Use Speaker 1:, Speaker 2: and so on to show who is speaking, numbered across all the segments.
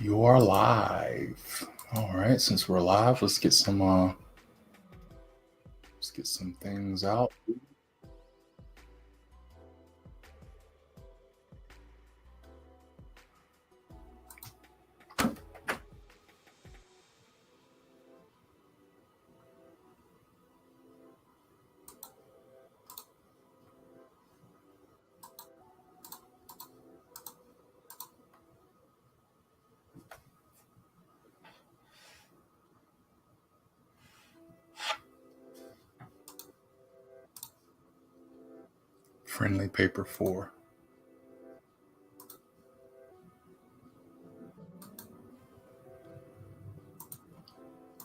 Speaker 1: You are live. All right, since we're live, let's get some things out. Friendly paper 4.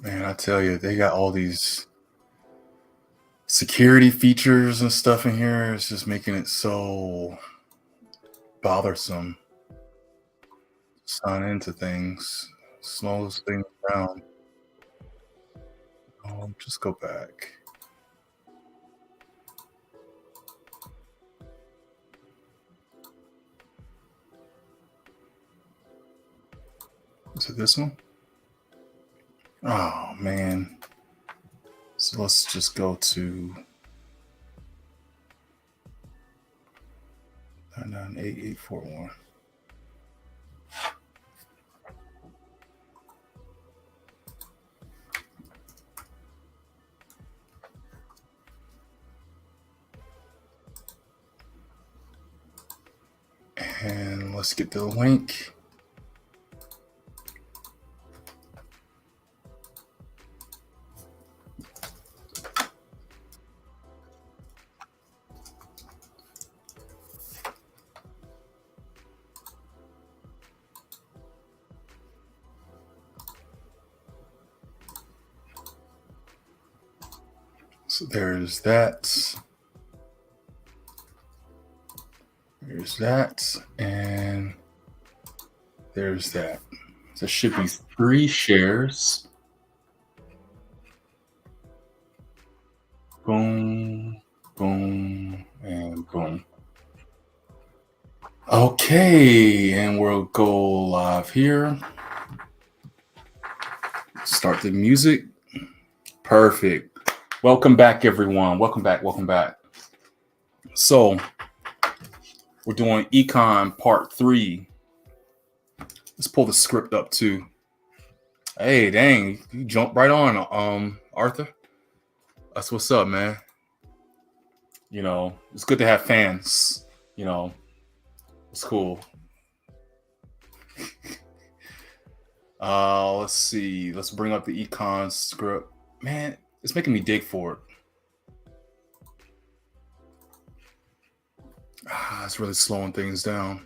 Speaker 1: Man, I tell you, they got all these security features and stuff in here. It's just making it so bothersome. Sign into things, slows things down. Just go back. Is it this one? Oh man. So let's just go to 998-841. And let's get the link. So there's that. There's that. And there's that. So it should be 3 shares. Boom, boom, and boom. Okay, and we'll go live here. Start the music. Perfect. Welcome back, everyone. Welcome back. So we're doing Econ Part 3. Let's pull the script up too. Hey, dang, you jumped right on, Arthur. That's what's up, man. You know, it's good to have fans. You know, it's cool. Let's see. Let's bring up the Econ script. Man, it's making me dig for it. It's really slowing things down.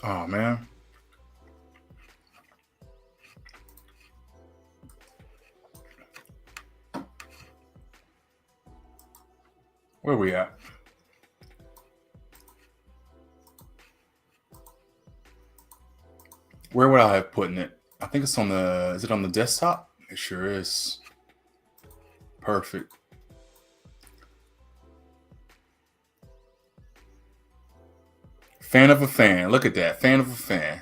Speaker 1: Oh, man. Where are we at? Where would I have put it? I think it's on the, is it on the desktop? It sure is. Perfect. Fan of a fan. Look at that. Fan of a fan.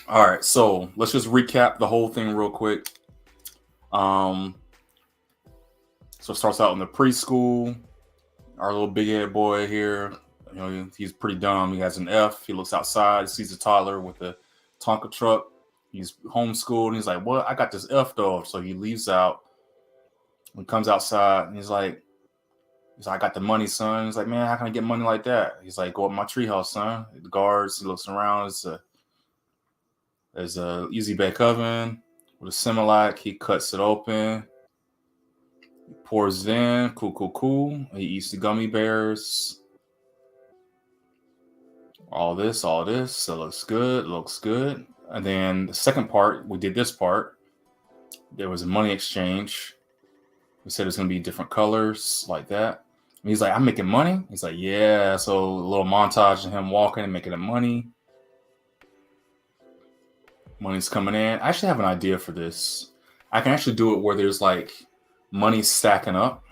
Speaker 1: All right. So let's just recap the whole thing real quick. So it starts out in the preschool. Our little big head boy here, you know, he's pretty dumb. He has an F. He looks outside, sees a toddler with a Tonka truck. He's homeschooled. And he's like, "What? I got this F though." So he leaves out. When he comes outside, and he's like, "I got the money, son." He's like, "Man, how can I get money like that?" He's like, "Go up my treehouse, son." The guards. He looks around. There's a easy bake oven with a Similac. He cuts it open. Pours it in. Cool. He eats the gummy bears. All this. So it looks good. And then the second part, we did this part. There was a money exchange. We said it's going to be different colors like that. And he's like, "I'm making money?" He's like, "Yeah." So a little montage of him walking and making the money. Money's coming in. I actually have an idea for this. I can actually do it where there's like money stacking up.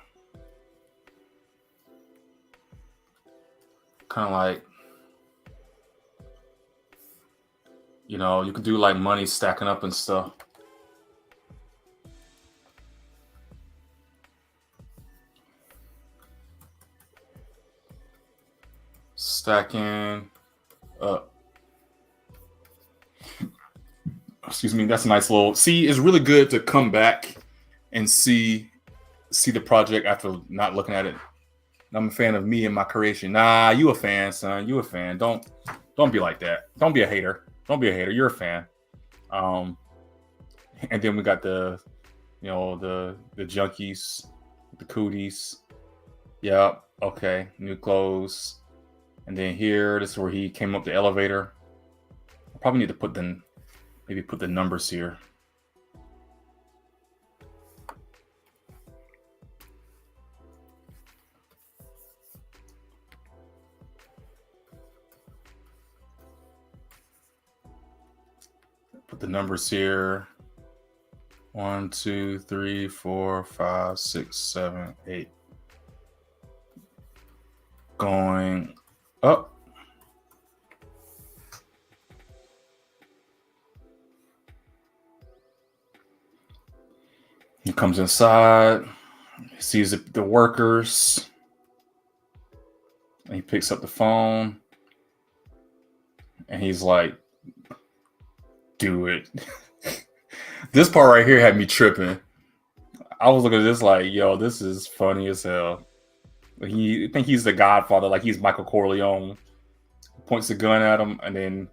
Speaker 1: kind of like, you know, you could do like money stacking up and stuff. Stacking up. Excuse me. That's a nice little. See, it's really good to come back and see the project after not looking at it. I'm a fan of me and my creation. Nah, you a fan, son. You a fan. Don't be like that. Don't be a hater. Don't be a hater. You're a fan. And then we got the, you know, the junkies, the cooties. Yep. Okay. New clothes. And then here, this is where he came up the elevator. I probably need to put the numbers here. Put the numbers here. 1, 2, 3, 4, 5, 6, 7, 8. Going up. He comes inside, he sees the workers, and he picks up the phone, and he's like, do it. This part right here had me tripping. I was looking at this like, yo, this is funny as hell. I think he's the Godfather, like he's Michael Corleone. Points the gun at him, and then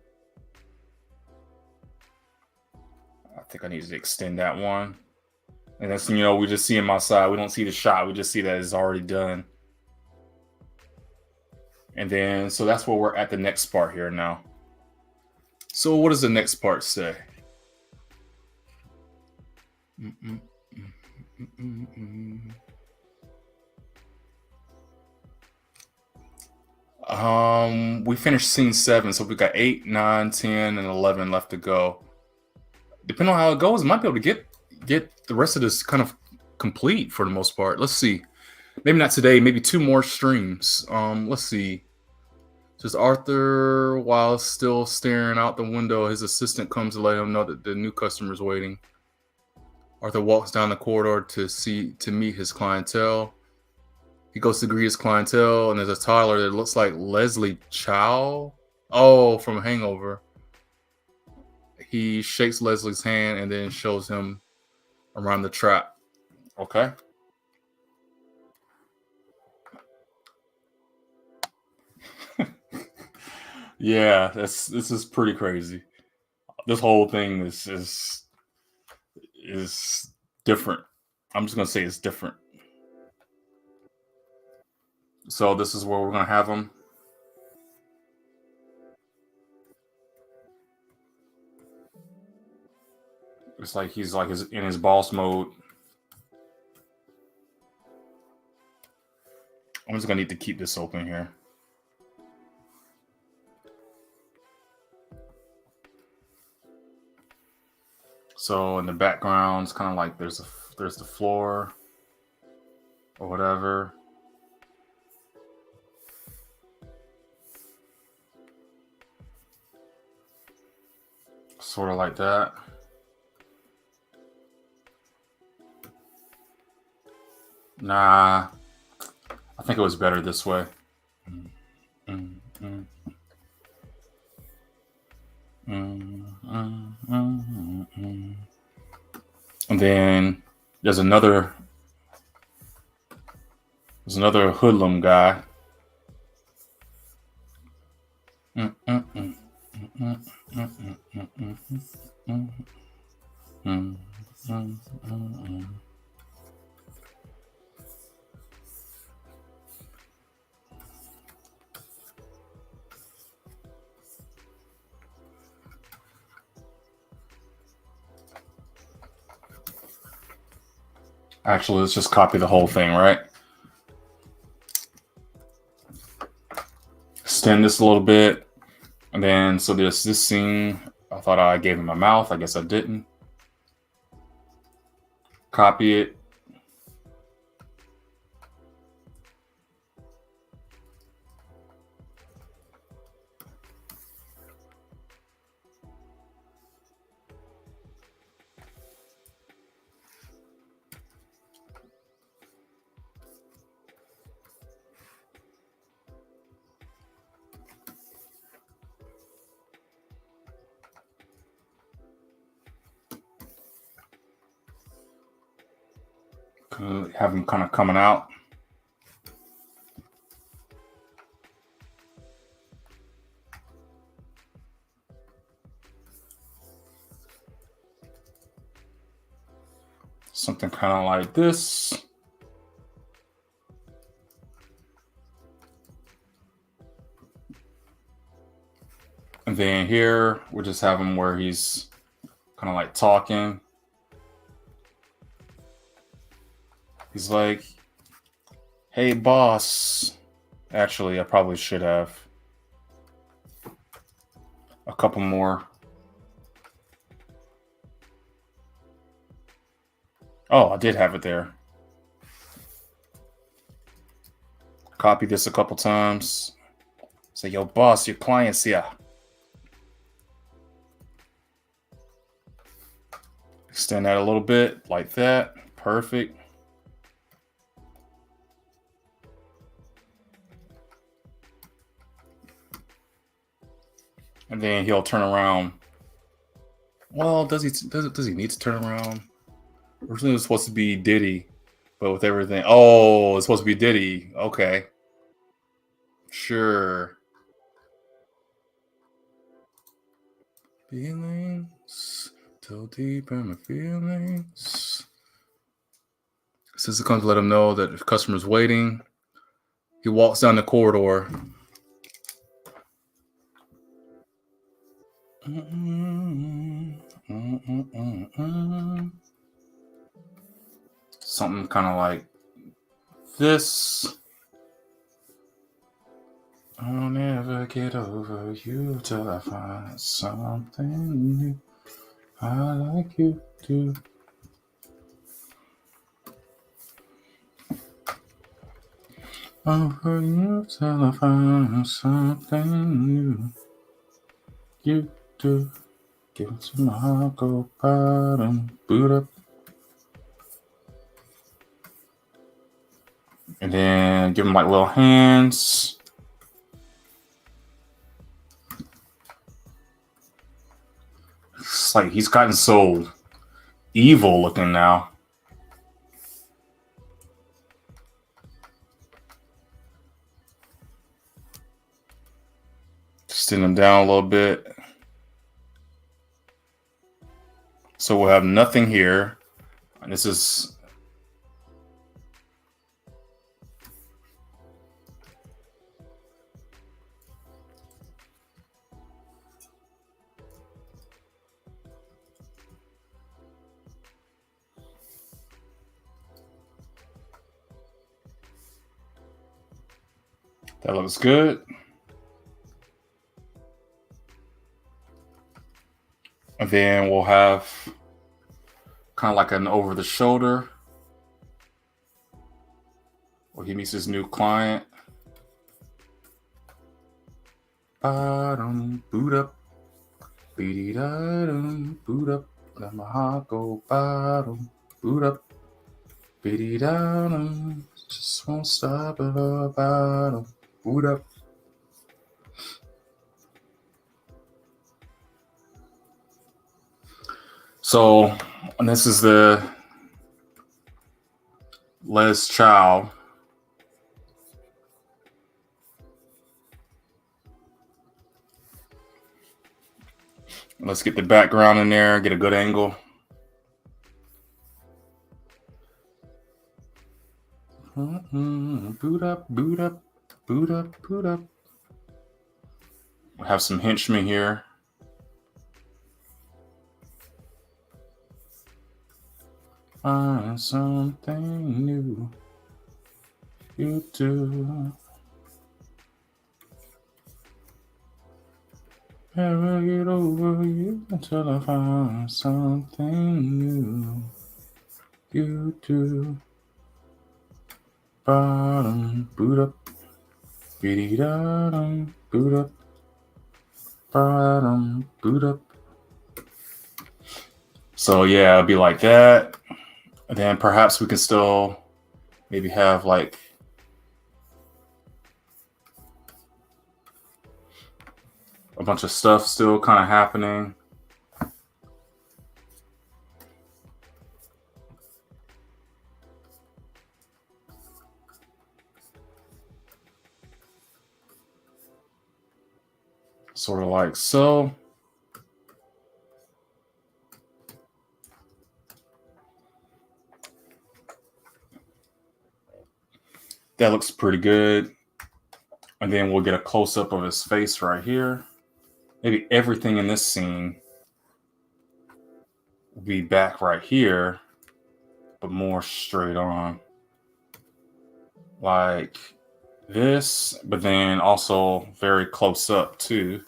Speaker 1: I think I need to extend that one. And that's, you know, we just see him outside. We don't see the shot. We just see that it's already done. And then, so that's where we're at the next part here now. So what does the next part say? We finished scene 7, so we got 8, 9, 10, and 11 left to go. Depending on how it goes, might be able to get the rest of this kind of complete for the most part. Let's see. Maybe not today, maybe 2 more streams. Let's see. Just Arthur, while still staring out the window, his assistant comes to let him know that the new customer is waiting. Arthur walks down the corridor to meet his clientele. He goes to greet his clientele, and there's a toddler that looks like Leslie Chow. Oh, from Hangover. He shakes Leslie's hand and then shows him around the trap. Okay. Yeah, this is pretty crazy. This whole thing is different. I'm just gonna say it's different. So this is where we're gonna have him. It's like he's like in his boss mode. I'm just gonna need to keep this open here. So in the background, it's kind of like there's the floor or whatever. Sort of like that. Nah, I think it was better this way. And then there's another hoodlum guy. Actually, let's just copy the whole thing, right? Extend this a little bit. And then, so there's this scene. I thought I gave him a mouth. I guess I didn't. Copy it. Have them kind of coming out. Something kind of like this. And then here, we'll just have him where he's kind of like talking. He's like, hey, boss. Actually, I probably should have a couple more. Oh, I did have it there. Copy this a couple times. Say, yo, boss, your client's here. Extend that a little bit, like that. Perfect. And then he'll turn around. Well, does he need to turn around? Originally it was supposed to be Diddy, but with everything. Oh, it's supposed to be Diddy. Okay. Sure. Feelings, so deep in my feelings. Since it comes to let him know that the customer's waiting, he walks down the corridor. Something kind of like this. I'll never get over you till I find something new. I like you too. Over you till I find something new. You do. Give it to my heart, go bottom, boot up. And then give him like little hands. It's like he's gotten so evil looking now. Extend him down a little bit. So we'll have nothing here. And this is that looks good. And then we'll have kind of like an over the shoulder where he meets his new client. Bottom, boot up. Beady-da-dum, boot up. Let my heart go bottom, boot up. Beady-da-dum, just won't stop at the bottom, boot up. So, and this is the Les Chow. Let's get the background in there, get a good angle. Boot up, boot up, boot up, boot up. We'll have some henchmen here. Find something new. You do. Never get over you until I find something new. You do. Bottom, boot up. Beady-da-dum, boot up. Bottom, boot up. So yeah, it'll be like that. And then perhaps we can still maybe have like a bunch of stuff still kind of happening. Sort of like so. That looks pretty good. And then we'll get a close-up of his face right here. Maybe everything in this scene will be back right here, but more straight on. Like this, but then also very close up too.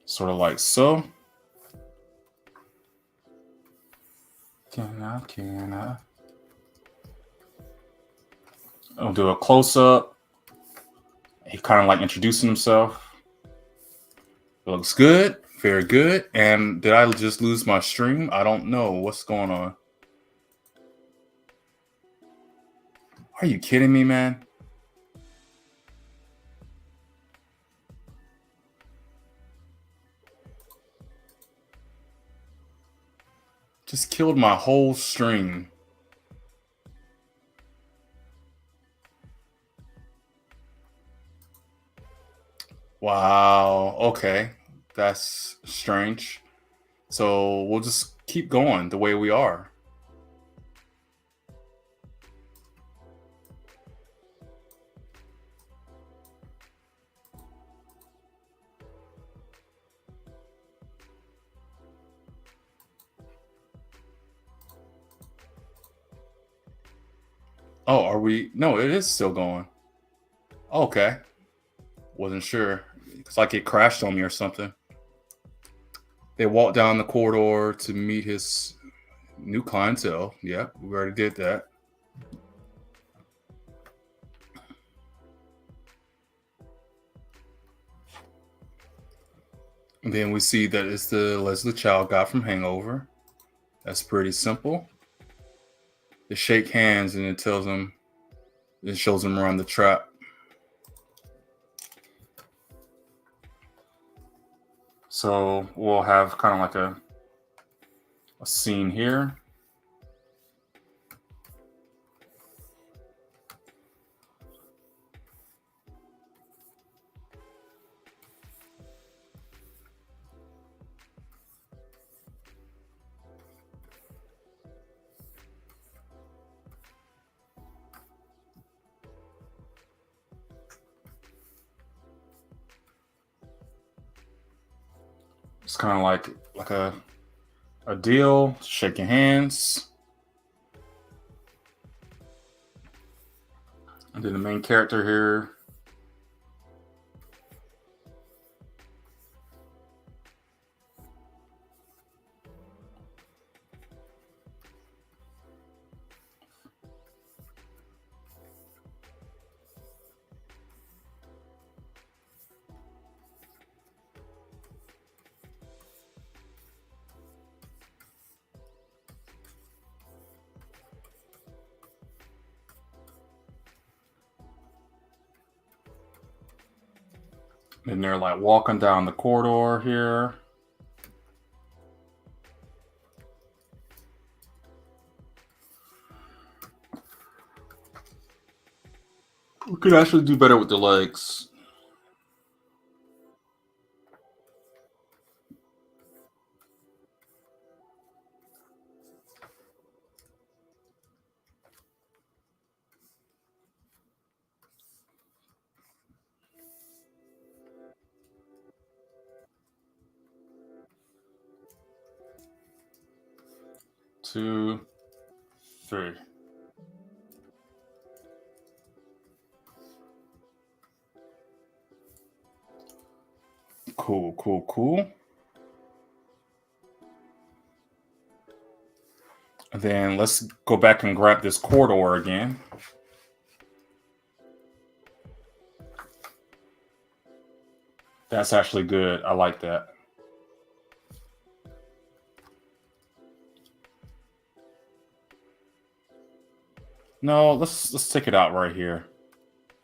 Speaker 1: Sort of like so. Can I? I'll do a close up. He kind of like introducing himself. It looks good. Very good. And did I just lose my stream? I don't know. What's going on? Are you kidding me, man? Just killed my whole stream. Wow. Okay. That's strange. So we'll just keep going the way we are. Oh, are we? No, it is still going. Okay. Wasn't sure. It's like it crashed on me or something. They walked down the corridor to meet his new clientele. Yeah, we already did that. And then we see that it's the Leslie Child guy from Hangover. That's pretty simple. They shake hands and it tells him, it shows him around the trap. So we'll have kind of like a scene here. It's kind of like a deal, shaking hands. And then the main character here. And they're like walking down the corridor here. We could actually do better with the legs. Two, three. Cool, cool, cool. And then let's go back and grab this corridor again. That's actually good. I like that. No, let's take it out right here.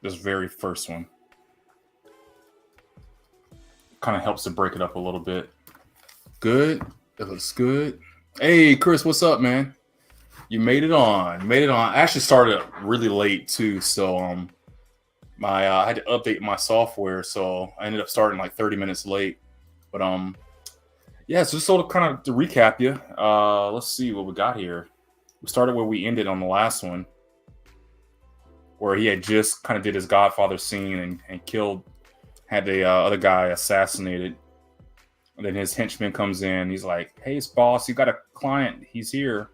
Speaker 1: This very first one. Kind of helps to break it up a little bit. Good. It looks good. Hey, Chris, what's up, man? You made it on. You made it on. I actually started really late too, so I had to update my software, so I ended up starting like 30 minutes late. But yeah, so just sort of kind of to recap you. Let's see what we got here. We started where we ended on the last one, where he had just kind of did his Godfather scene and killed, had the other guy assassinated. And then his henchman comes in. He's like, "Hey, boss, you got a client. He's here."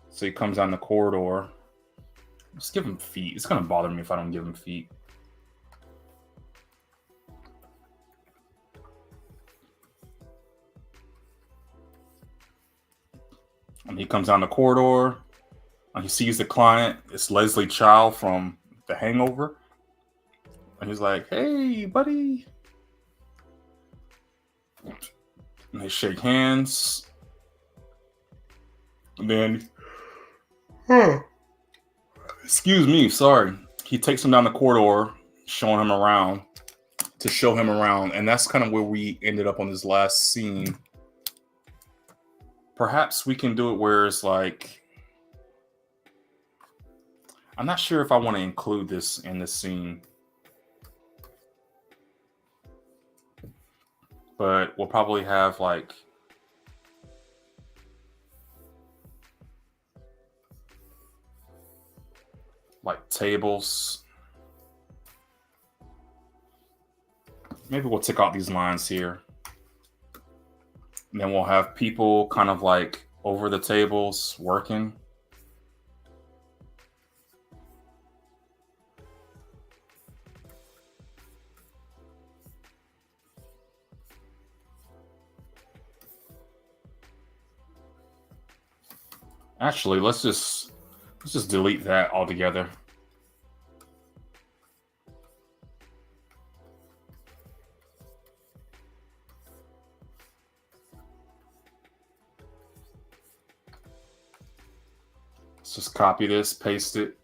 Speaker 1: So he comes down the corridor. Just give him feet. It's gonna bother me if I don't give him feet. And he comes down the corridor. And he sees the client. It's Leslie Chow from The Hangover. And he's like, "Hey, buddy." And they shake hands. And then, excuse me, sorry. He takes him down the corridor, showing him around, to show him around. And that's kind of where we ended up on this last scene. Perhaps we can do it where it's like, I'm not sure if I want to include this in the scene. But we'll probably have like tables. Maybe we'll take out these lines here. And then we'll have people kind of like over the tables working. Actually, let's just delete that altogether. Let's just copy this, paste it,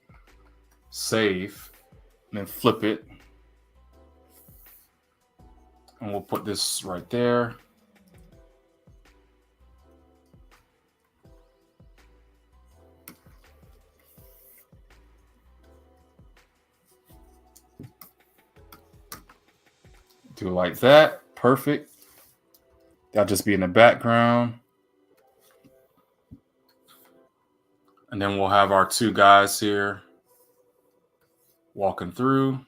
Speaker 1: save, and then flip it. And we'll put this right there. Do it like that. Perfect. That'll just be in the background. And then we'll have our two guys here walking through.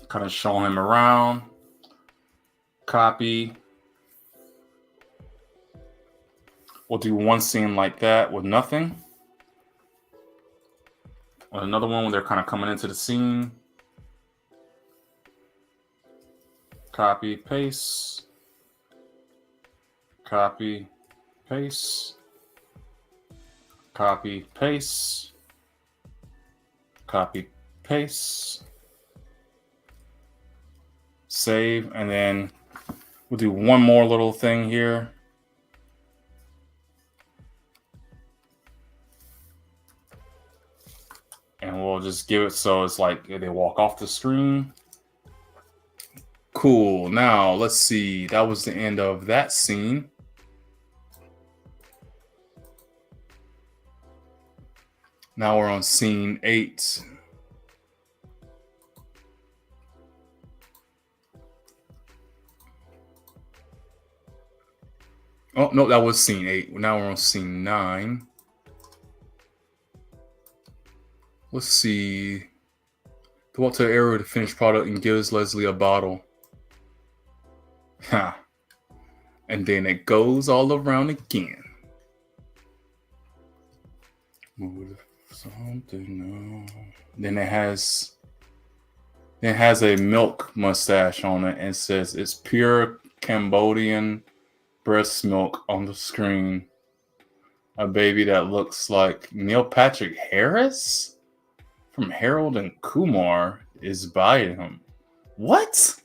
Speaker 1: Kind of showing him around. Copy. We'll do one scene like that with nothing. Or another one where they're kind of coming into the scene. Copy, paste. Copy, paste. Copy, paste. Copy, paste. Save, and then we'll do one more little thing here. And we'll just give it so it's like they walk off the screen. Cool. Now, let's see. That was the end of that scene. Now we're on scene 8. Oh, no, that was scene 8. Now we're on scene 9. Let's see. Go out to the area with the finished product and gives Leslie a bottle. Ha. And then it goes all around again. Move something. No. Then it has a milk mustache on it and says it's pure Cambodian breast milk on the screen. A baby that looks like Neil Patrick Harris from Harold and Kumar is by him. What?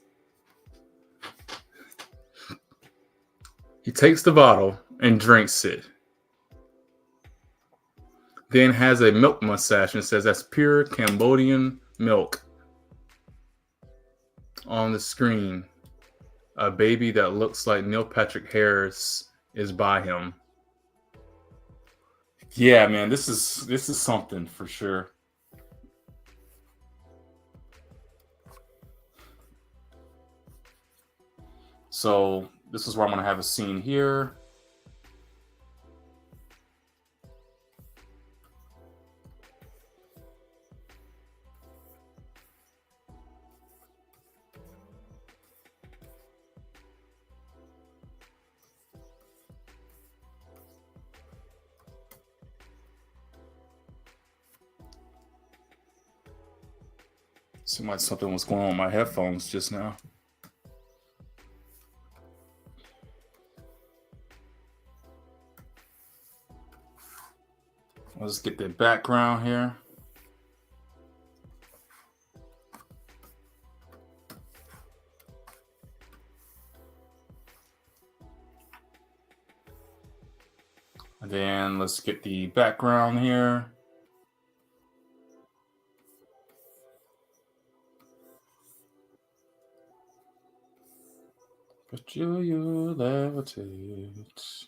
Speaker 1: He takes the bottle and drinks it. Then has a milk mustache and says that's pure Cambodian milk. On the screen, a baby that looks like Neil Patrick Harris is by him. Yeah, man, this is something for sure. So this is where I'm going to have a scene here. Seemed like something was going on with my headphones just now. Let's get the background here. And then let's get the background here. But you levitate.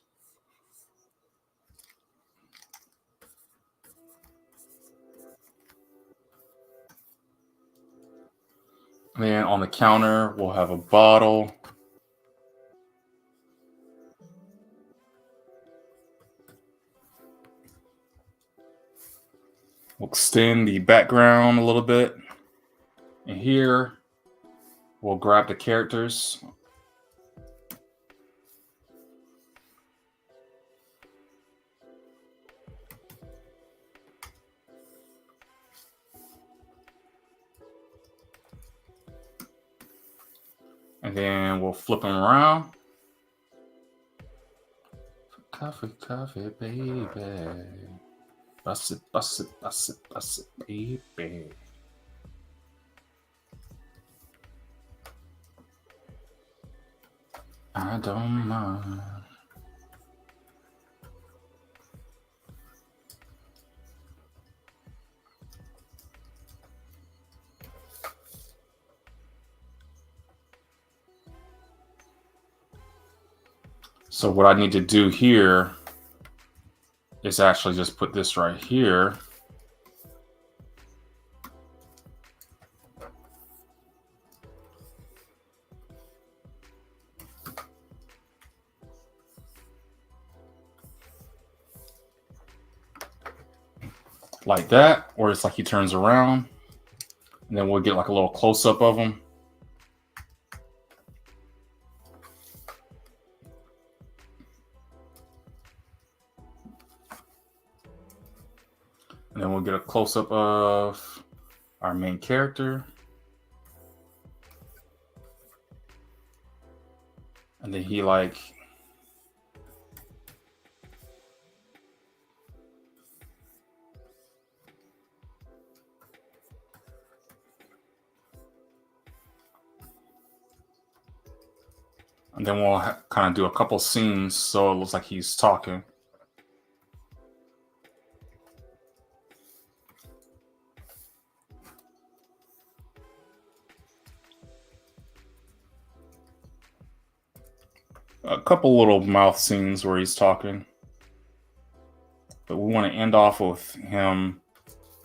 Speaker 1: And then on the counter, we'll have a bottle. We'll extend the background a little bit. And here, we'll grab the characters. And then we'll flip them around. Coffee, coffee, baby. Bust it, bust it, bust it, bust it, baby. I don't mind. So what I need to do here is actually just put this right here. Like that, or it's like he turns around, and then we'll get like a little close-up of him. And then we'll get a close-up of our main character. And then he like and then we'll kind of do a couple scenes so it looks like he's talking. A couple little mouth scenes where he's talking. But we want to end off with him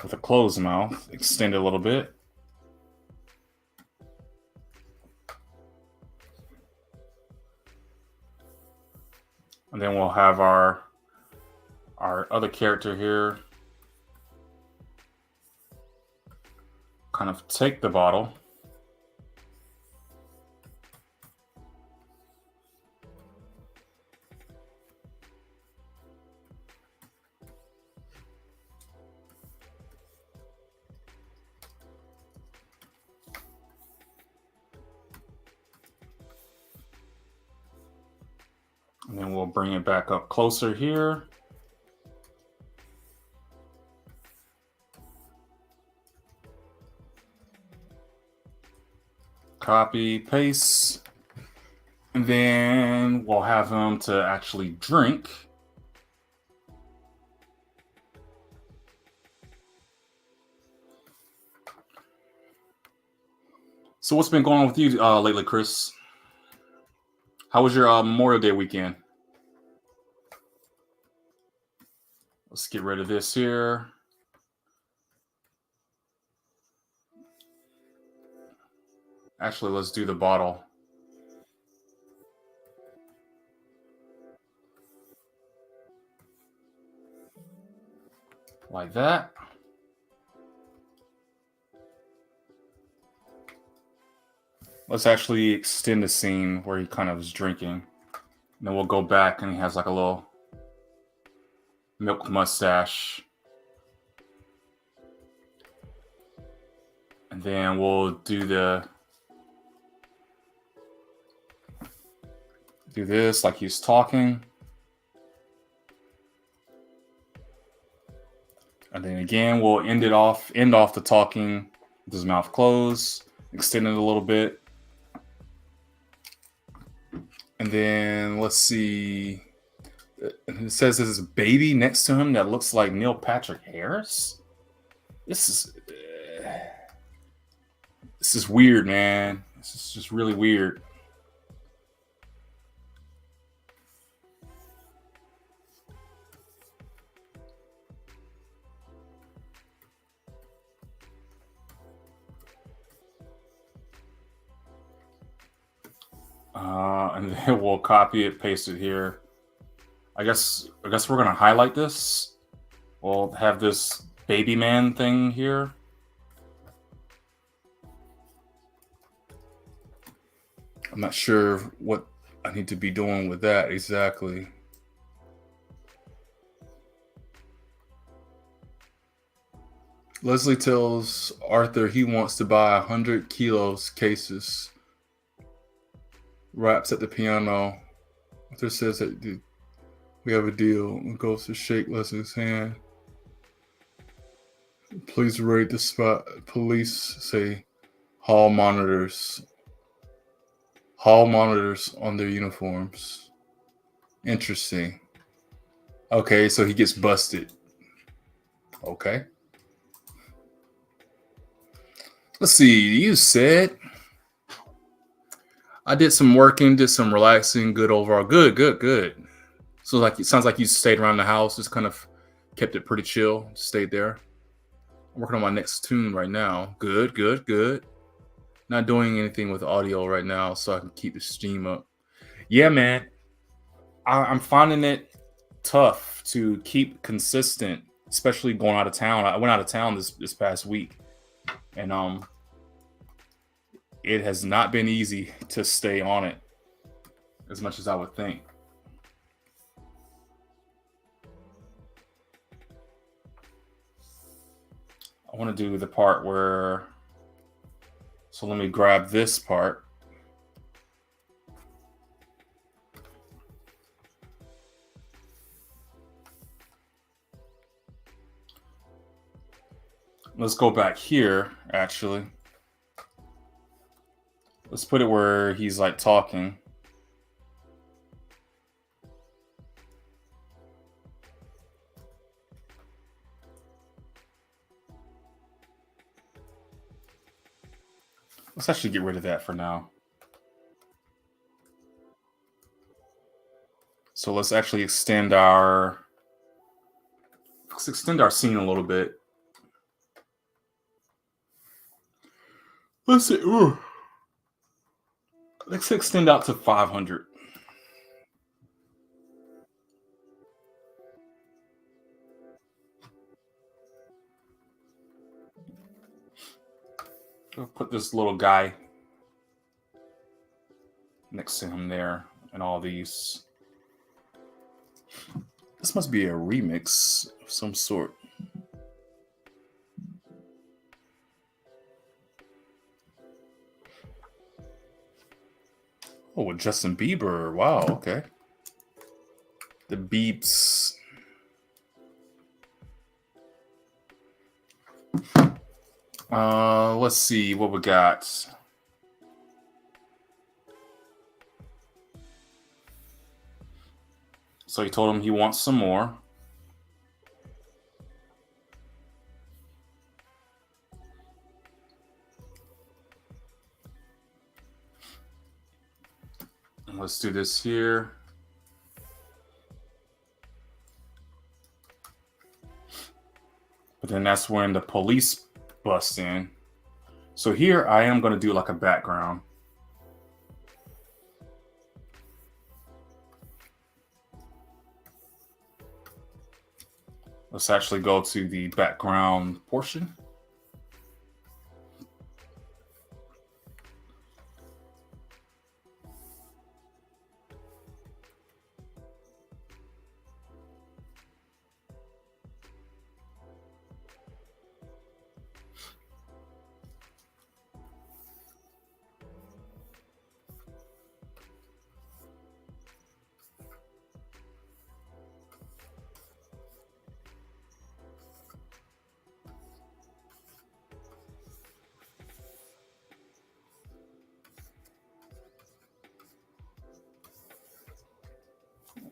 Speaker 1: with a closed mouth, extend it a little bit. And then we'll have our other character here kind of take the bottle. And then we'll bring it back up closer here. Copy, paste. And then we'll have him to actually drink. So what's been going on with you lately, Chris? How was your Memorial Day weekend? Let's get rid of this here. Actually, let's do the bottle. Like that. Let's actually extend the scene where he kind of is drinking. And then we'll go back and he has like a little milk mustache. And then we'll do this like he's talking. And then again, we'll end off the talking with his mouth closed, extend it a little bit. And then let's see. It says there's a baby next to him that looks like Neil Patrick Harris. This is weird, man. This is just really weird. And then we'll copy it, paste it here. I guess we're gonna highlight this. We'll have this baby man thing here. I'm not sure what I need to be doing with that exactly. Leslie tells Arthur he wants to buy 100 kilos cases. Raps at the piano. Arthur says that we have a deal and goes to shake Leslie's hand. Please raid the spot. Police say hall monitors on their uniforms. Interesting. Okay, so he gets busted. Okay. Let's see. You said I did some working, did some relaxing, good overall. Good. So it sounds like you stayed around the house, just kind of kept it pretty chill, stayed there. I'm working on my next tune right now. Good. Not doing anything with audio right now, so I can keep the steam up. Yeah, man. I'm finding it tough to keep consistent, especially going out of town. I went out of town this past week, and it has not been easy to stay on it as much as I would think. I want to do the part where, so let me grab this part. Let's go back here, actually. Let's put it where he's like talking. Let's actually get rid of that for now. So let's actually extend our scene a little bit. Let's see. Ooh. Let's extend out to 500. I'll put this little guy next to him there and all these. This must be a remix of some sort. Oh, with Justin Bieber. Wow, okay. The beeps. Let's see what we got. So he told him he wants some more. Let's do this here. But then that's when the police bust in. So here I am going to do like a background. Let's actually go to the background portion.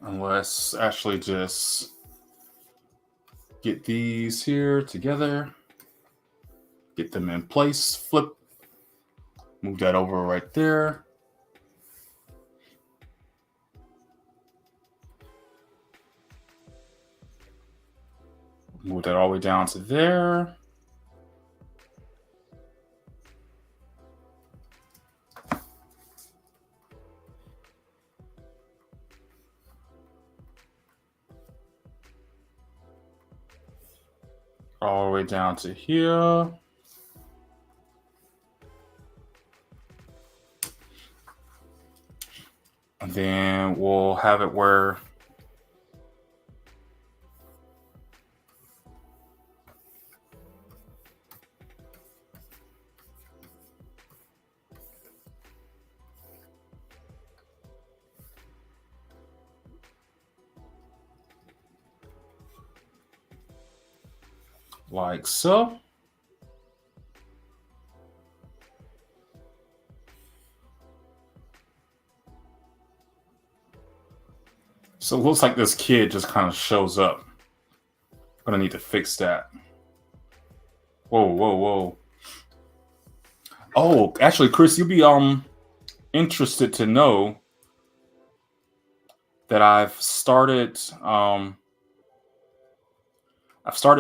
Speaker 1: And let's actually just get these here together, get them in place, flip, move that over right there. Move that all the way down to there. All the way down to here. And then we'll have it where like so. So it looks like this kid just kind of shows up. I'm gonna need to fix that. Whoa, whoa, whoa. Oh, actually, Chris, you'll be interested to know that I've started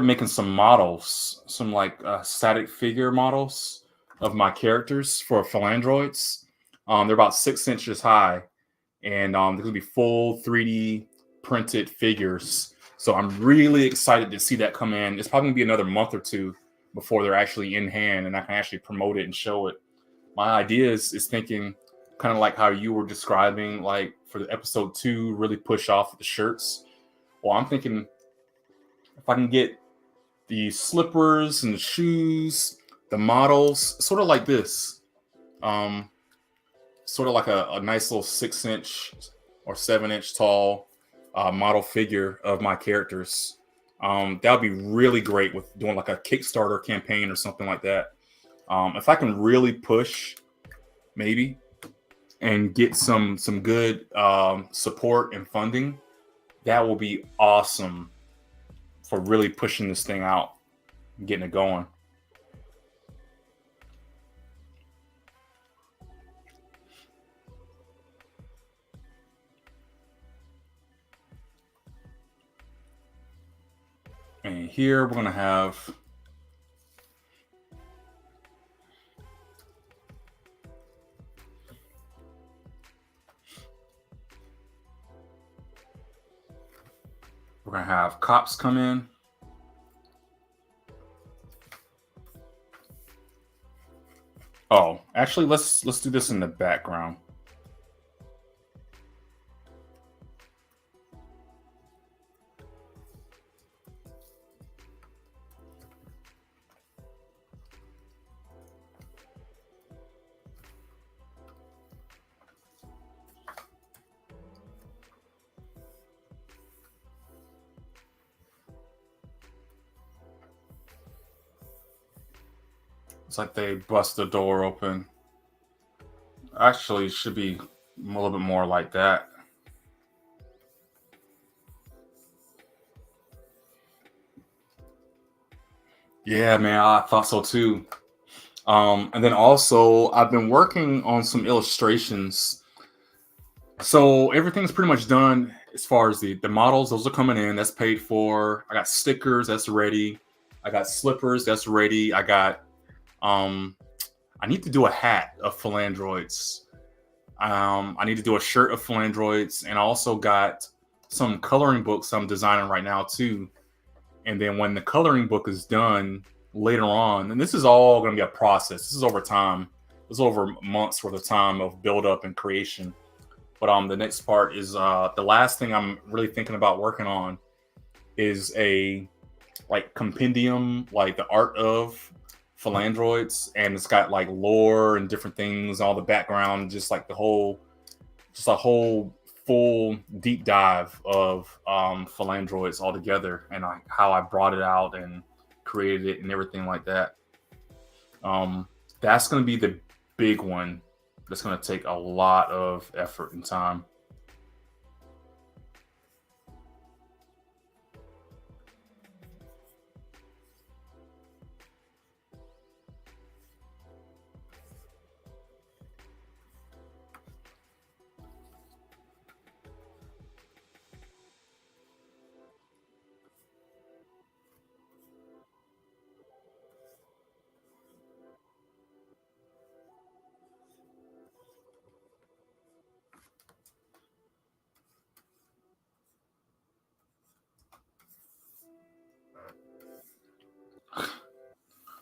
Speaker 1: making some models, some like static figure models of my characters for Philandroids. They're about 6 inches high, and they're gonna be full 3D printed figures. So I'm really excited to see that come in. It's probably gonna be another month or two before they're actually in hand and I can actually promote it and show it. My idea is thinking kind of like how you were describing, like for the episode 2, really push off the shirts. Well, I'm thinking if I can get the slippers and the shoes, the models, sort of like this, sort of like a nice little 6-inch or 7-inch tall model figure of my characters. That would be really great with doing like a Kickstarter campaign or something like that. If I can really push, maybe, and get some good support and funding, that will be awesome for really pushing this thing out and getting it going. And here we're gonna have cops come in. Oh, actually, let's do this in the background. It's like they bust the door open. Actually, it should be a little bit more like that. Yeah, man, I thought so too. And then also, I've been working on some illustrations. So everything's pretty much done as far as the models. Those are coming in. That's paid for. I got stickers. That's ready. I got slippers. That's ready. I got. Um, I need to do a hat of philandroids. I need to do a shirt of philandroids, and I also got some coloring books I'm designing right now too. And then when the coloring book is done later on, and this is all going to be a process. This is over time. This is over months worth of time of build up and creation. But the next part is the last thing I'm really thinking about working on is a like compendium, like the art of philandroids, and it's got like lore and different things, all the background, just like just a whole full deep dive of philandroids altogether, and how I brought it out and created it and everything like that. That's going to be the big one. That's going to take a lot of effort and time.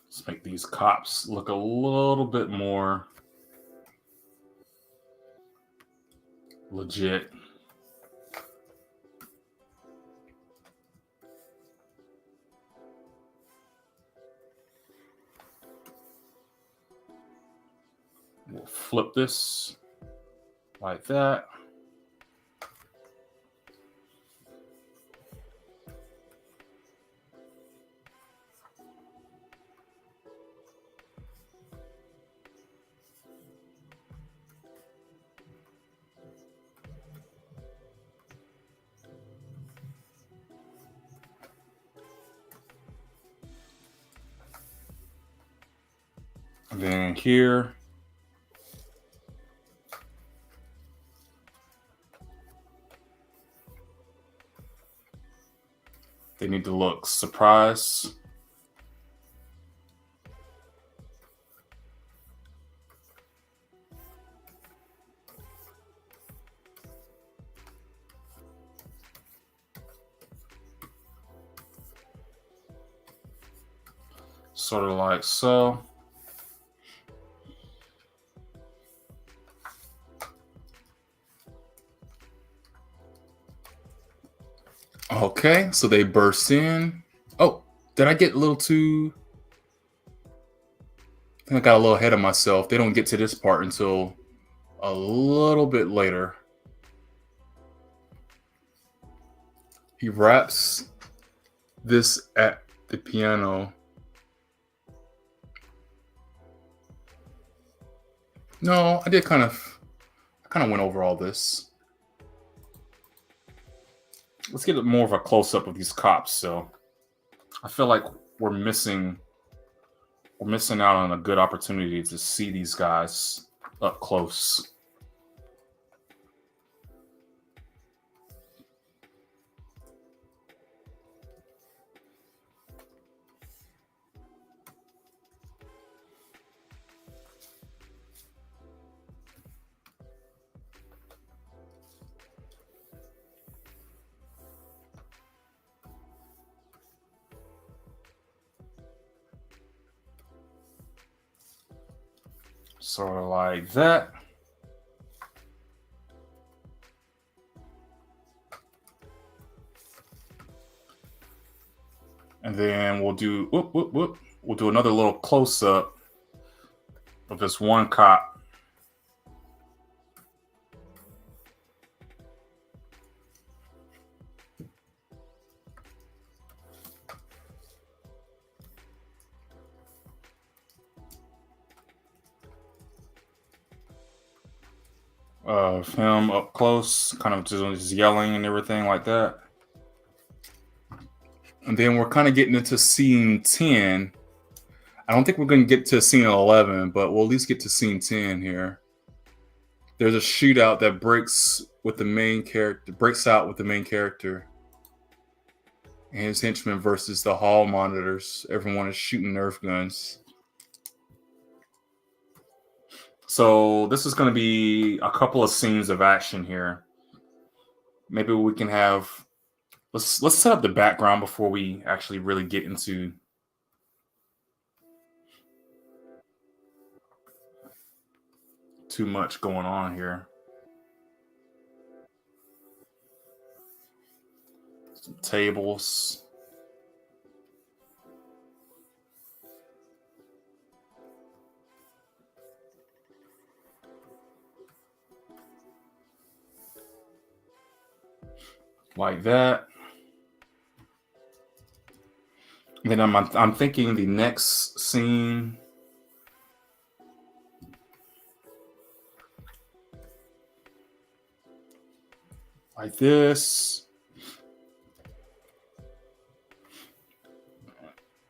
Speaker 1: Let's make these cops look a little bit more legit. We'll flip this like that. And then here, they need to look surprised. Sort of like so. Okay, so they burst in. Oh, did I get a little too... I think I got a little ahead of myself. They don't get to this part until a little bit later. He wraps this at the piano. No, I kind of went over all this. Let's get more of a close up of these cops. So I feel like we're missing out on a good opportunity to see these guys up close. Sort of like that. And then we'll do We'll do another little close up of this one cop. Of him up close, kind of just yelling and everything like that. And then we're kind of getting into scene 10. I don't think we're going to get to scene 11, but we'll at least get to scene 10 here. There's a shootout that breaks out with the main character and his henchmen versus the hall monitors. Everyone is shooting Nerf guns. So this is going to be a couple of scenes of action here. Maybe we can have let's set up the background before we actually really get into too much going on here. Some tables. Like that. And then I'm thinking the next scene like this.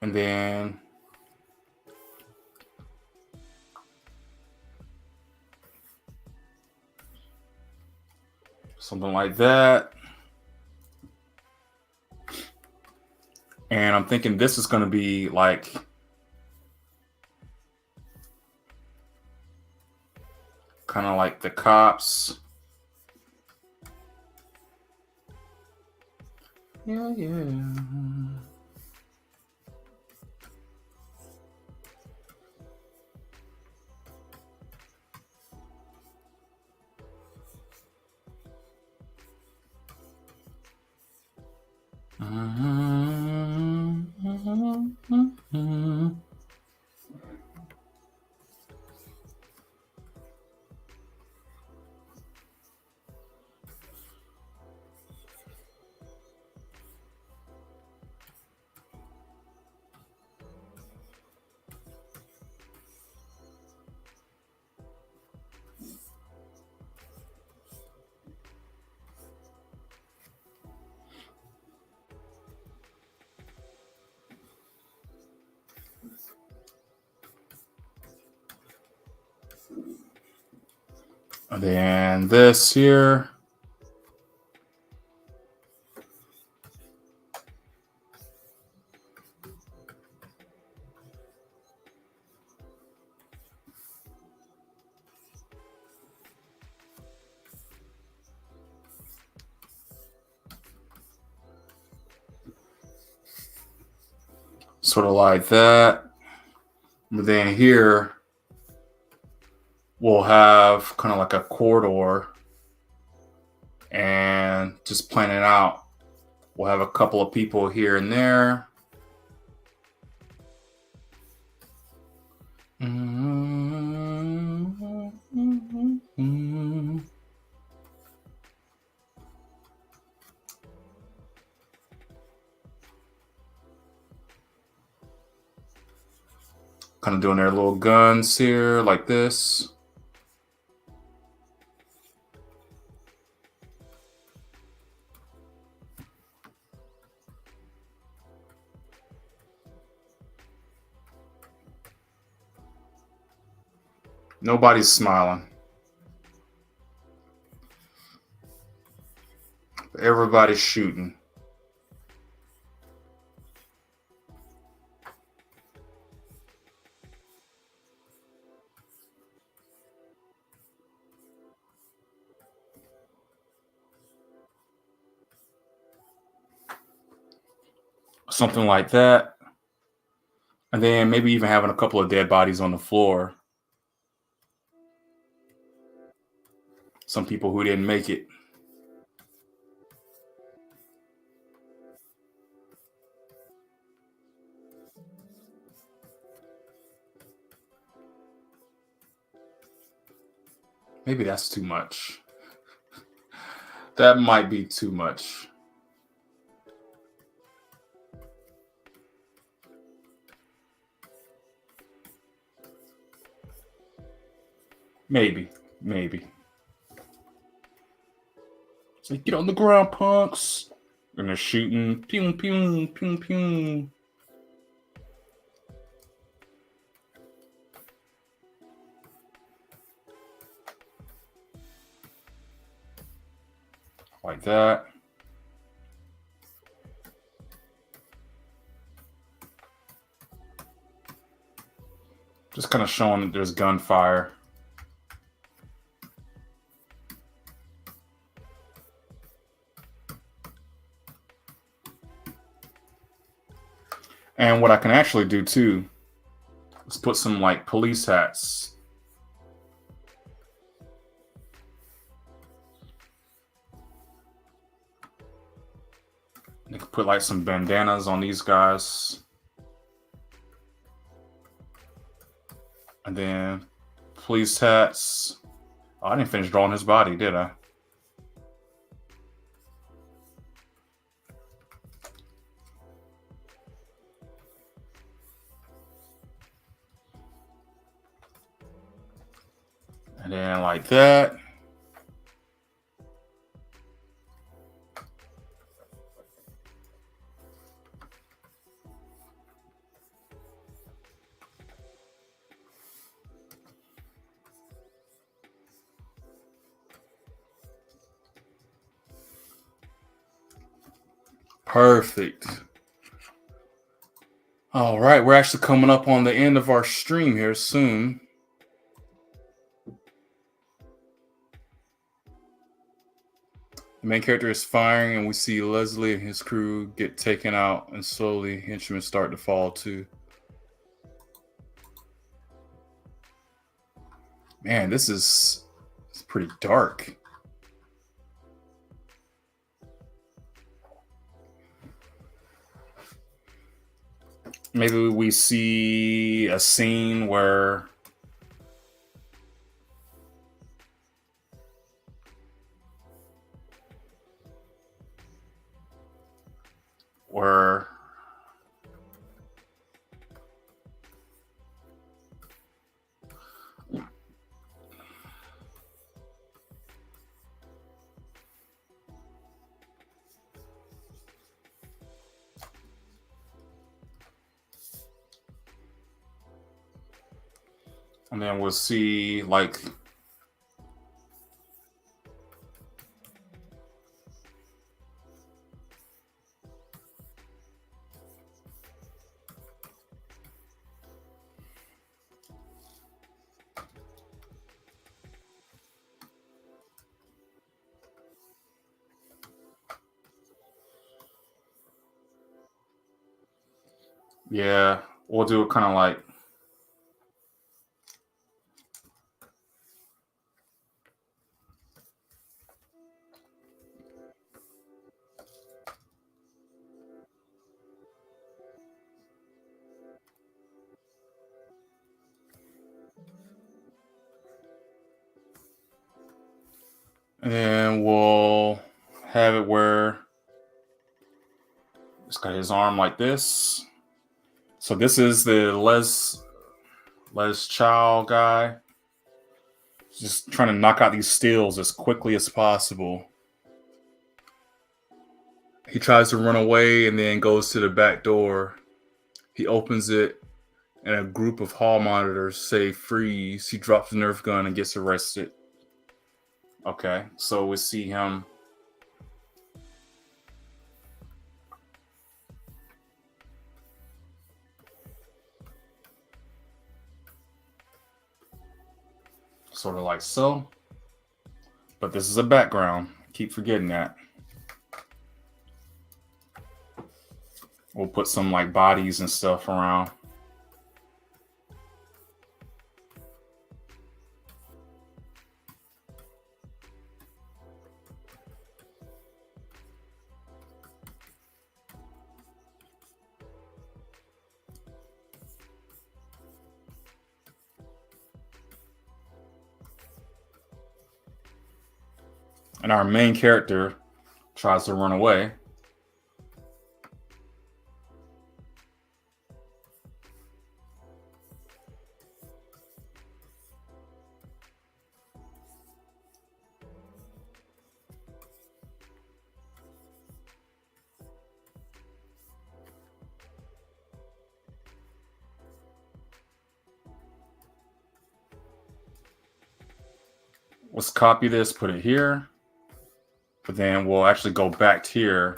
Speaker 1: And then something like that. And I'm thinking this is going to be like kind of like the cops. Yeah. And then this here. Sort of like that. But then here we'll have kind of like a corridor and just plan it out. We'll have a couple of people here and there. Kind of doing their little guns here like this. Nobody's smiling. Everybody's shooting. Something like that. And then maybe even having a couple of dead bodies on the floor. Some people who didn't make it. Maybe that's too much. That might be too much. Maybe. So get on the ground, punks. And they're shooting. Pew, pew, pew, pew. Like that. Just kind of showing that there's gunfire. And what I can actually do too is put some like police hats. You can put like some bandanas on these guys. And then police hats. Oh, I didn't finish drawing his body, did I? And then like that. Perfect. All right, we're actually coming up on the end of our stream here soon. The main character is firing, and we see Leslie and his crew get taken out, and slowly henchmen start to fall too. Man, this is pretty dark. Maybe we see a scene where and then we'll see like yeah, we'll do it kind of like and then we'll have it where it's got his arm like this. So this is the Les Chow guy. Just trying to knock out these steals as quickly as possible. He tries to run away and then goes to the back door. He opens it, and a group of hall monitors say freeze. He drops the Nerf gun and gets arrested. Okay, so we see him. Sort of like so. But this is a background. Keep forgetting that. We'll put some like bodies and stuff around. And our main character tries to run away. Let's copy this, put it here. But then we'll actually go back here.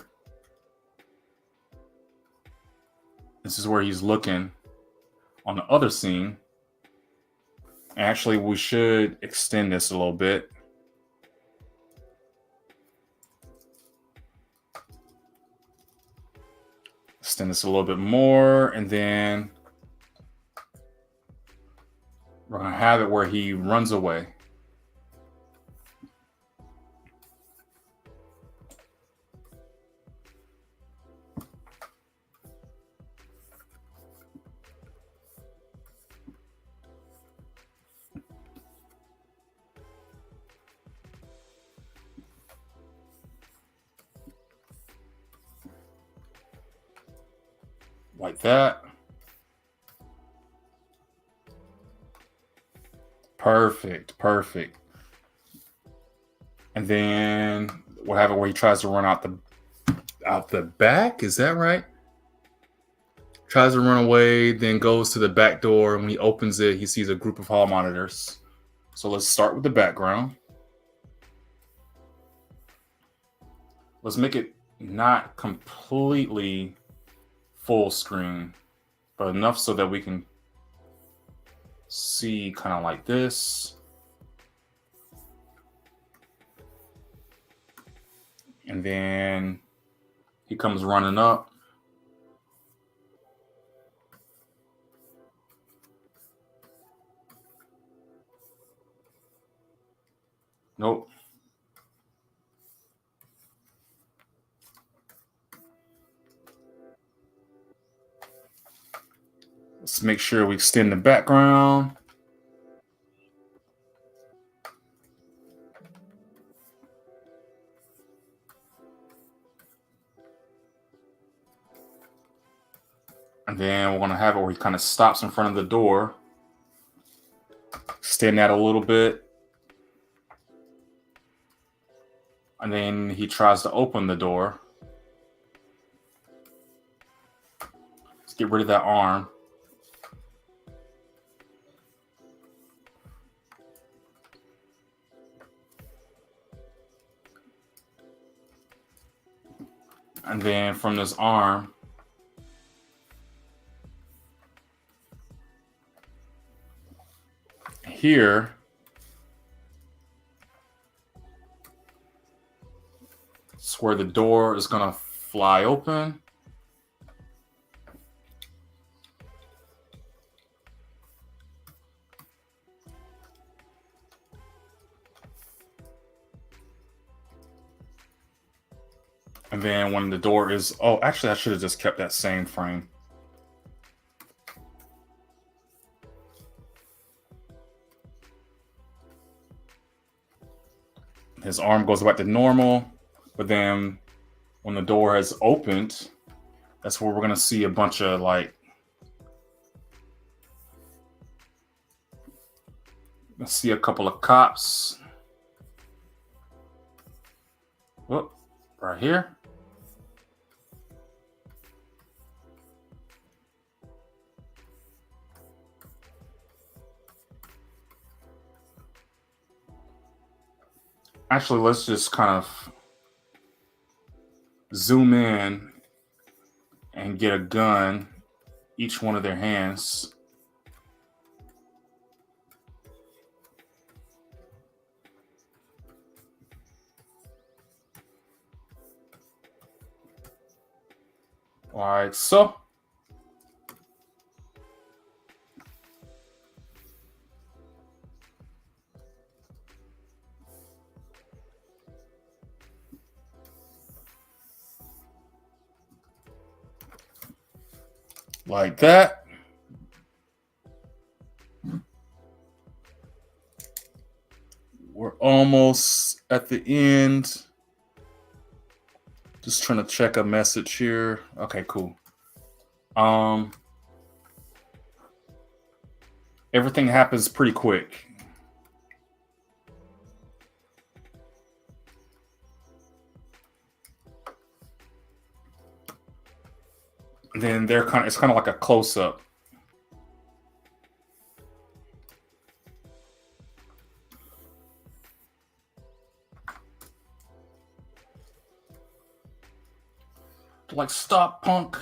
Speaker 1: This is where he's looking on the other scene. Actually, we should extend this a little bit. Extend this a little bit more, and then we're going to have it where he runs away. Like that. Perfect, perfect. And then we'll have it where he tries to run out the back. Is that right? Tries to run away, then goes to the back door. And when he opens it, he sees a group of hall monitors. So let's start with the background. Let's make it not completely full screen, but enough so that we can see kind of like this. And then he comes running up. Nope. Let's make sure we extend the background. And then we're going to have it where he kind of stops in front of the door. Extend that a little bit. And then he tries to open the door. Let's get rid of that arm. And then from this arm, here, it's where the door is going to fly open. And then when the door is, oh, actually, I should have just kept that same frame. His arm goes back to normal, but then when the door has opened, that's where we're going to see a bunch of like, let's see a couple of cops. Whoop, right here. Actually, let's just kind of zoom in and get a gun, each one of their hands. Like so. Like that. We're almost at the end. Just trying to check a message here. Okay, cool. Everything happens pretty quick. Then it's kind of like a close-up. Like, stop, punk.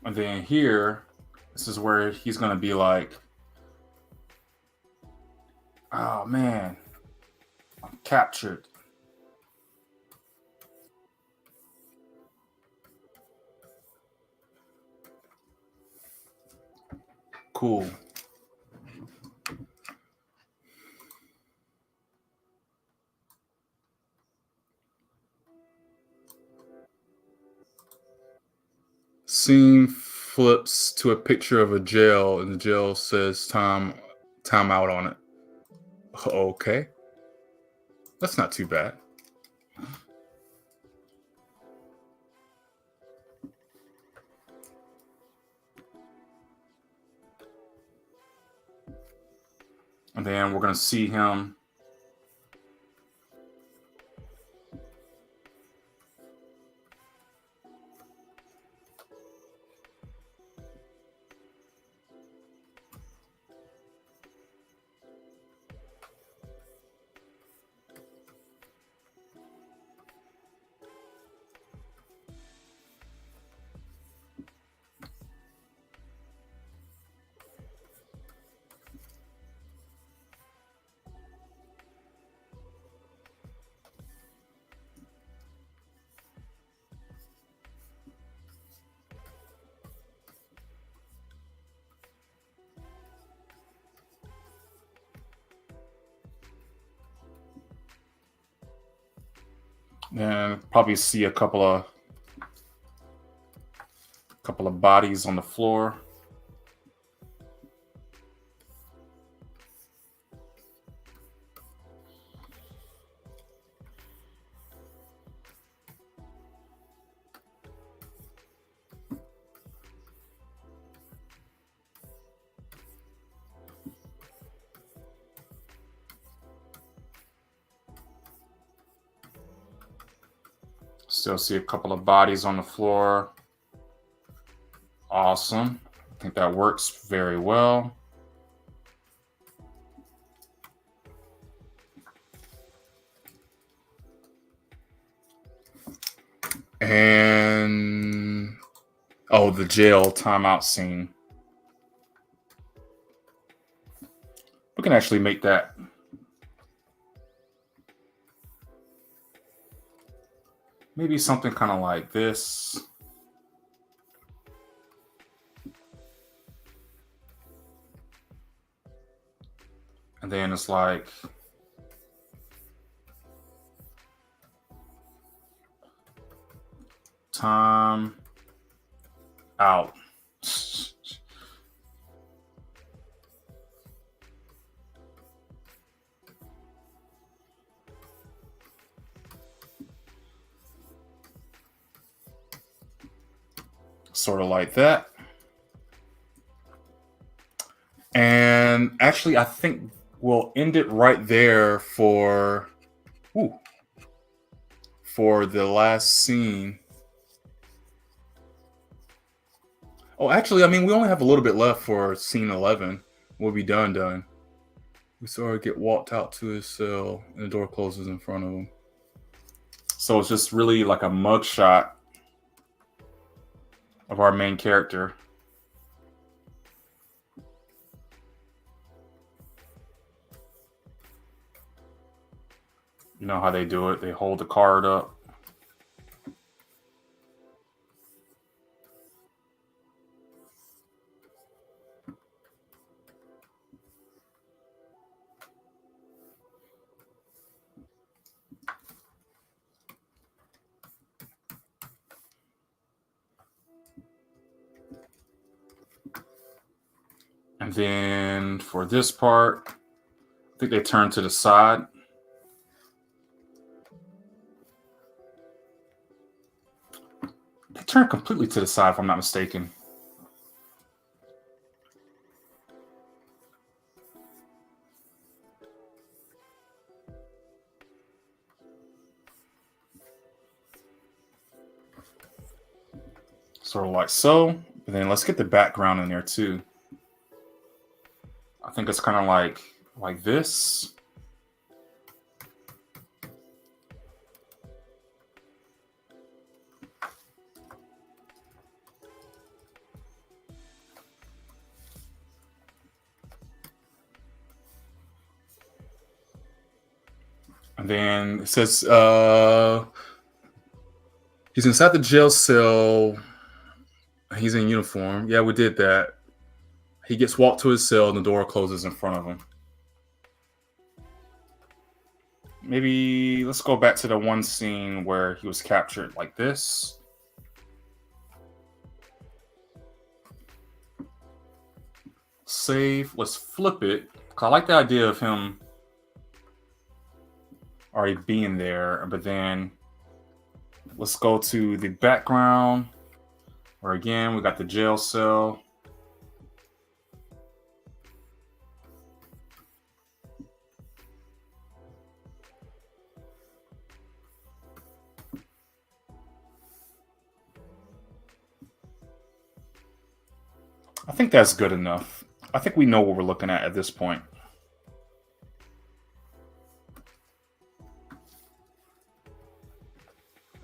Speaker 1: And then here, this is where he's going to be like, oh, man, I'm captured. Cool. Scene flips to a picture of a jail, and the jail says time out on it. Okay. That's not too bad. And then we're going to see him. And probably see a couple of bodies on the floor. Still see a couple of bodies on the floor. Awesome. I think that works very well. And oh, the jail timeout scene. We can actually make that maybe something kind of like this. And then it's like time out. Sort of like that. And actually, I think we'll end it right there for the last scene. Oh, actually, I mean, we only have a little bit left for scene 11. We'll be done. We saw her get walked out to his cell, and the door closes in front of him. So it's just really like a mugshot of our main character. You know how they do it. They hold the card up. And then for this part, I think they turn to the side. They turn completely to the side, if I'm not mistaken. Sort of like so. And then let's get the background in there too. I think it's kind of like this. And then it says he's inside the jail cell. He's in uniform. Yeah, we did that. He gets walked to his cell and the door closes in front of him. Maybe let's go back to the one scene where he was captured like this. Save. Let's flip it. I like the idea of him already being there, but then let's go to the background where again we got the jail cell. I think that's good enough. I think we know what we're looking at this point.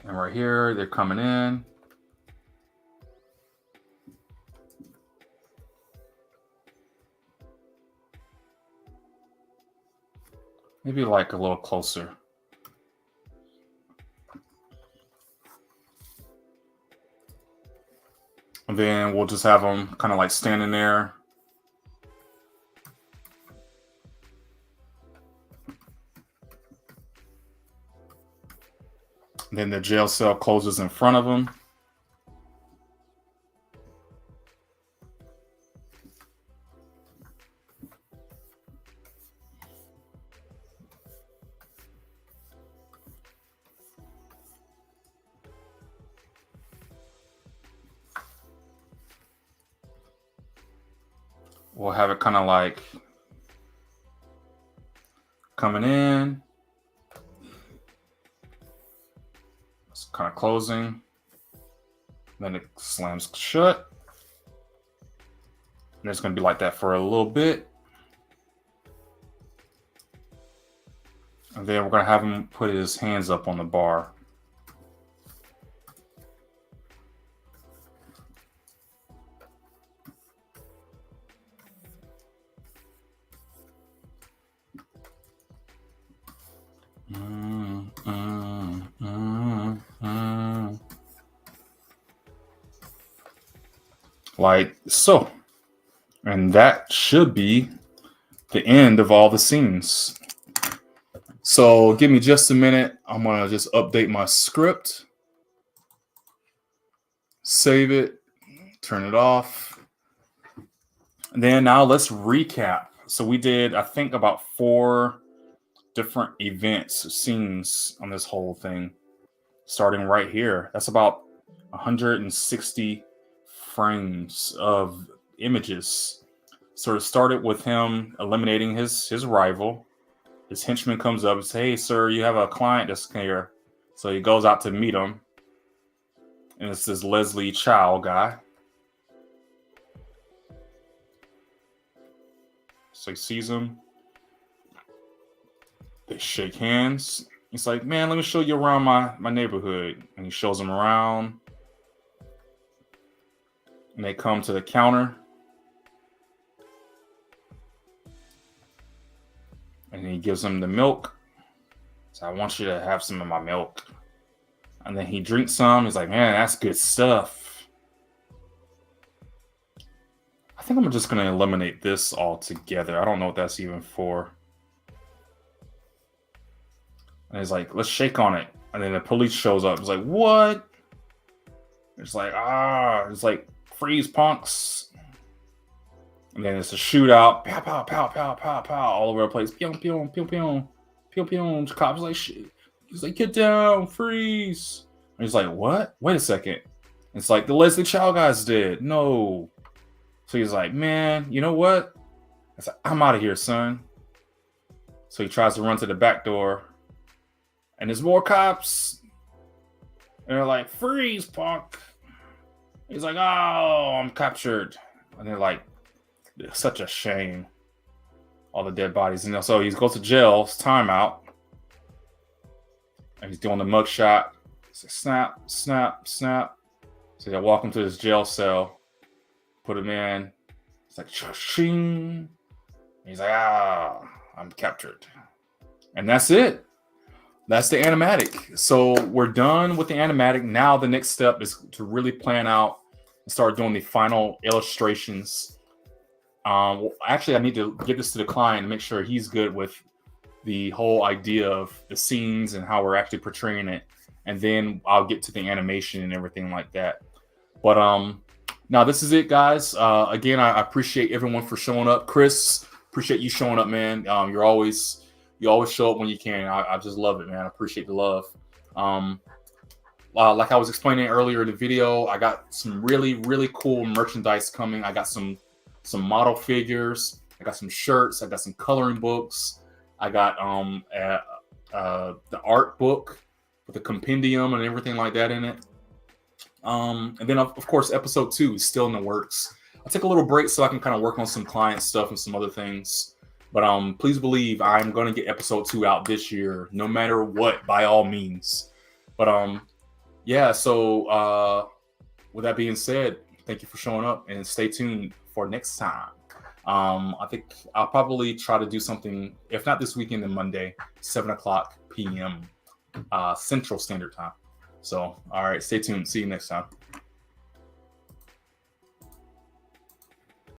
Speaker 1: And right here, they're coming in. Maybe like a little closer. And then we'll just have them kind of like standing there. And then the jail cell closes in front of them. We'll have it kind of like coming in. It's kind of closing. Then it slams shut. And it's going to be like that for a little bit. And then we're going to have him put his hands up on the bar. Like so. And that should be the end of all the scenes. So give me just a minute. I'm going to just update my script. Save it. Turn it off. And then now let's recap. So we did, I think, about 4 different events, scenes on this whole thing. Starting right here. That's about 160 frames of images. So it started with him eliminating his rival. His henchman comes up and says, "Hey, sir, you have a client that's here." So he goes out to meet him. And it's this Leslie Chow guy. So he sees him. They shake hands. He's like, "Man, let me show you around my neighborhood." And he shows him around. And they come to the counter. And he gives him the milk. So, "I want you to have some of my milk." And then he drinks some. He's like, "Man, that's good stuff." I think I'm just going to eliminate this altogether. I don't know what that's even for. And he's like, "Let's shake on it." And then the police shows up. It's like, "What?" It's like, it's like, "Freeze, punks." And then it's a shootout. Pow, pow, pow, pow, pow, pow, all over the place. Pew, pew, pew, pew, pew, pew. The cop's like, "Shit." He's like, "Get down, freeze." And he's like, "What? Wait a second." It's like, "The Leslie Chow guy's dead." No. So he's like, "Man, you know what?" It's like, "I'm out of here, son." So he tries to run to the back door. And there's more cops. And they're like, "Freeze, punk." He's like, "Oh, I'm captured." And they're like, such a shame. All the dead bodies. And so he goes to jail. It's timeout. And he's doing the mugshot. It's like, snap, snap, snap. So they walk him to his jail cell. Put him in. It's like, shing. He's like, "I'm captured." And that's it. That's the animatic. So we're done with the animatic. Now the next step is to really plan out and start doing the final illustrations. Actually, I need to give this to the client and make sure he's good with the whole idea of the scenes and how we're actually portraying it, and then I'll get to the animation and everything like that. But now this is it, guys. Again, I appreciate everyone for showing up. Chris, appreciate you showing up, man. You always show up when you can. I just love it, man. I appreciate the love. Like I was explaining earlier in the video, I got some really cool merchandise coming. I got some model figures. I got some shirts. I got some coloring books. I got the art book with the compendium and everything like that in it. And then of course, episode 2 is still in the works. I'll take a little break so I can kind of work on some client stuff and some other things. But please believe I'm going to get episode 2 out this year, no matter what, by all means. But yeah, so with that being said, thank you for showing up and stay tuned for next time. I think I'll probably try to do something, if not this weekend, then Monday, 7:00 p.m. Central Standard Time. So, all right, stay tuned. See you next time.